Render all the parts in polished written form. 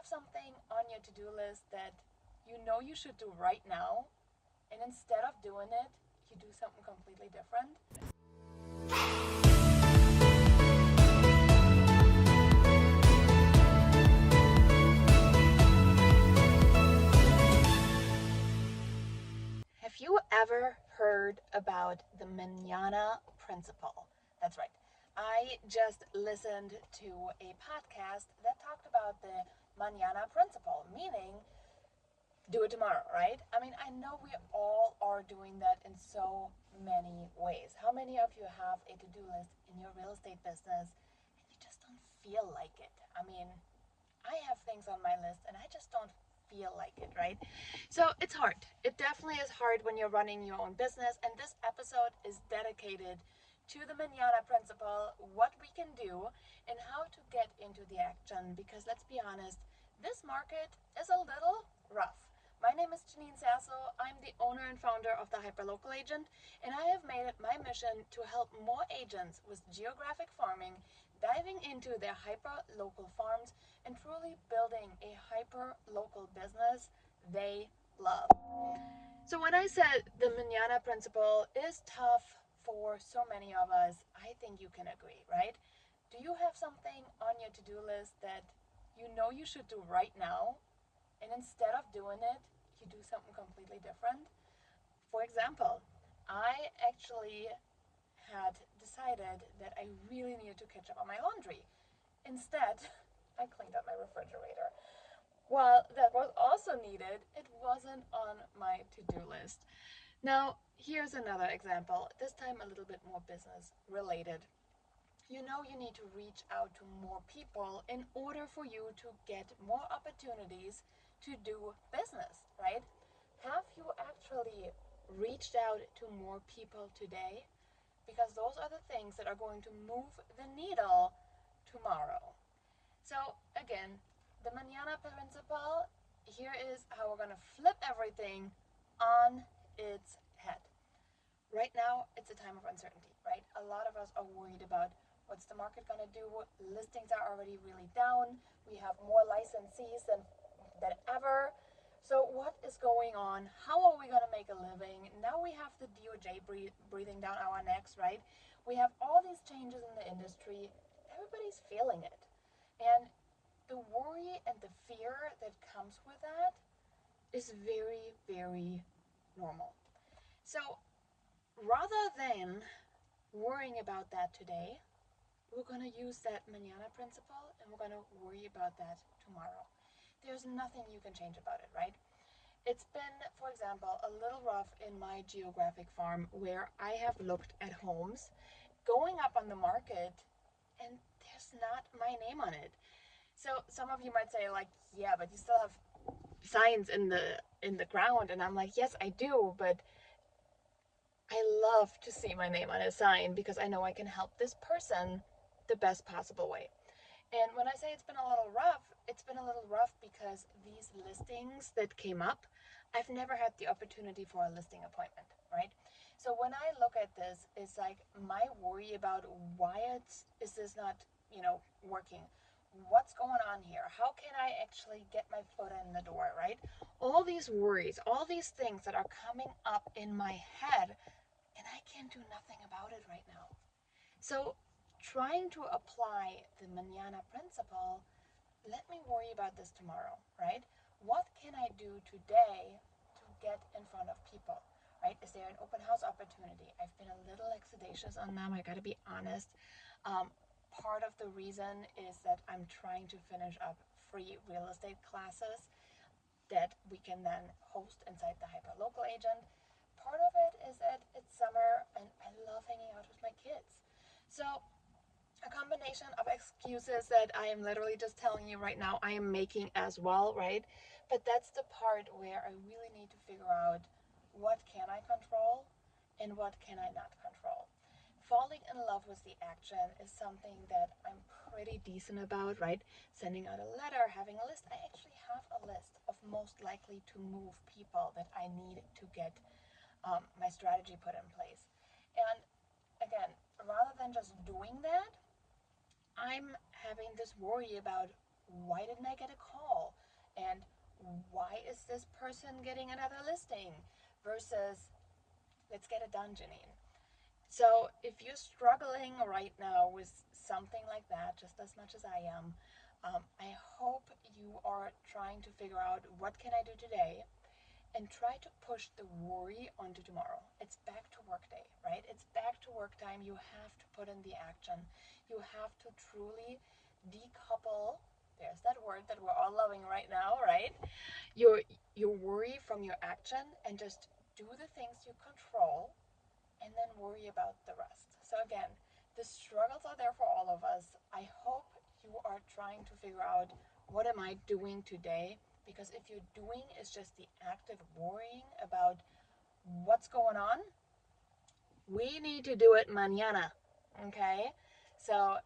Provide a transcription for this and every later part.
something on your to-do list that you know you should do right now, and instead of doing it, you do something completely different? Have you ever heard about the Mañana principle? That's right. I just listened to a podcast that talked about the Mañana principle, meaning do it tomorrow, right? I mean, I know we all are doing that in so many ways. How many of you have a to-do list in your real estate business and you just don't feel like it? I mean, I have things on my list and I just don't feel like it, right? So it's hard. It definitely is hard when you're running your own business. And this episode is dedicated to the Mañana principle, what we can do, and how to get into the action. Because let's be honest, this market is a little rough. My name is Janine Sasso. I'm the owner and founder of the Hyperlocal Agent, and I have made it my mission to help more agents with geographic farming diving into their hyper-local farms and truly building a hyper-local business they love. So when I said the Mañana principle is tough for so many of us, I think you can agree, right? Do you have something on your to-do list that you know you should do right now, and instead of doing it, you do something completely different? For example, I actually had decided that I really needed to catch up on my laundry. Instead, I cleaned up my refrigerator. While that was also needed, it wasn't on my to-do list. Now, here's another example, this time a little bit more business related. You know you need to reach out to more people in order for you to get more opportunities to do business, right? Have you actually reached out to more people today? Because those are the things that are going to move the needle tomorrow. So again, the Mañana principle, here is how we're going to flip everything on its head. Right now, it's a time of uncertainty, right? A lot of us are worried about what's the market going to do. Listings are already really down. We have more licensees than ever. So what is going on? How are we going to make a living? Now we have the DOJ breathing down our necks, right? We have all these changes in the industry. Everybody's feeling it. And the worry and the fear that comes with that is very, very normal. So rather than worrying about that today, we're going to use that Mañana principle and we're going to worry about that tomorrow. There's nothing you can change about it, right? It's been, for example, a little rough in my geographic farm where I have looked at homes going up on the market and there's not my name on it. So some of you might say like, yeah, but you still have signs in the ground. And I'm like, yes, I do, but I love to see my name on a sign because I know I can help this person the best possible way. And when I say it's been a little rough, it's been a little rough because these listings that came up, I've never had the opportunity for a listing appointment, right? So when I look at this, it's like my worry about why is this not, working? What's going on here? How can I actually get my foot in the door, right? All these worries, all these things that are coming up in my head, and I can't do nothing about it right now. So trying to apply the Mañana principle, let me worry about this tomorrow, right? What can I do today to get in front of people, right? Is there an open house opportunity? I've been a little lackadaisious on them, I gotta be honest. Part of the reason is that I'm trying to finish up free real estate classes that we can then host inside the Hyperlocal Agent. Part of it is that it's summer and I love hanging out with my kids. So a combination of excuses that I am literally just telling you right now I am making as well, right? But that's the part where I really need to figure out what can I control and what can I not control. Falling in love with the action is something that I'm pretty decent about, right? Sending out a letter, having a list. I actually have a list of most likely to move people that I need to get my strategy put in place. And again, rather than just doing that, I'm having this worry about why didn't I get a call? why is this person getting another listing versus let's get it done, Janine. So if you're struggling right now with something like that, just as much as I am, I hope you are trying to figure out what can I do today and try to push the worry onto tomorrow. It's back to work day, right? It's back to work time. You have to put in the action. You have to truly decouple. There's that word that we're all loving right now, right? Your worry from your action and just do the things you control and then worry about the rest. So again, the struggles are there for all of us. I hope you are trying to figure out what am I doing today? Because if your doing is just the act of worrying about what's going on, we need to do it mañana. Okay? So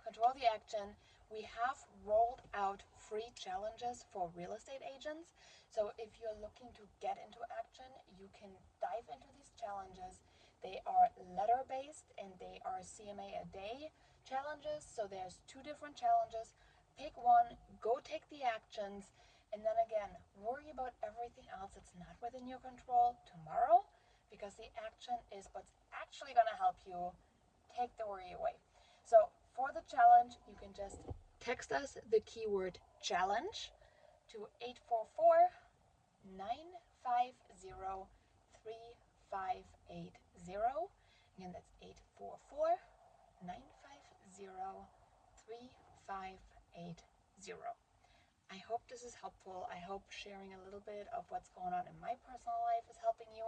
control the action. We have rolled out free challenges for real estate agents. So if you're looking to get into action, you can dive into these challenges. They are letter based and they are CMA a day challenges. So there's 2 different challenges. Pick one, go take the actions, and then again, worry about everything else that's not within your control tomorrow because the action is what's actually going to help you take the worry away. So for the challenge, you can just text us the keyword challenge to 844 950 3580. Again, that's 844 950 3580. I hope this is helpful. I hope sharing a little bit of what's going on in my personal life is helping you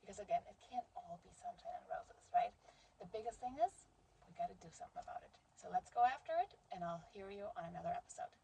because, again, it can't all be sunshine and roses, right? The biggest thing is we got to do something about it. So let's go after it, and I'll hear you on another episode.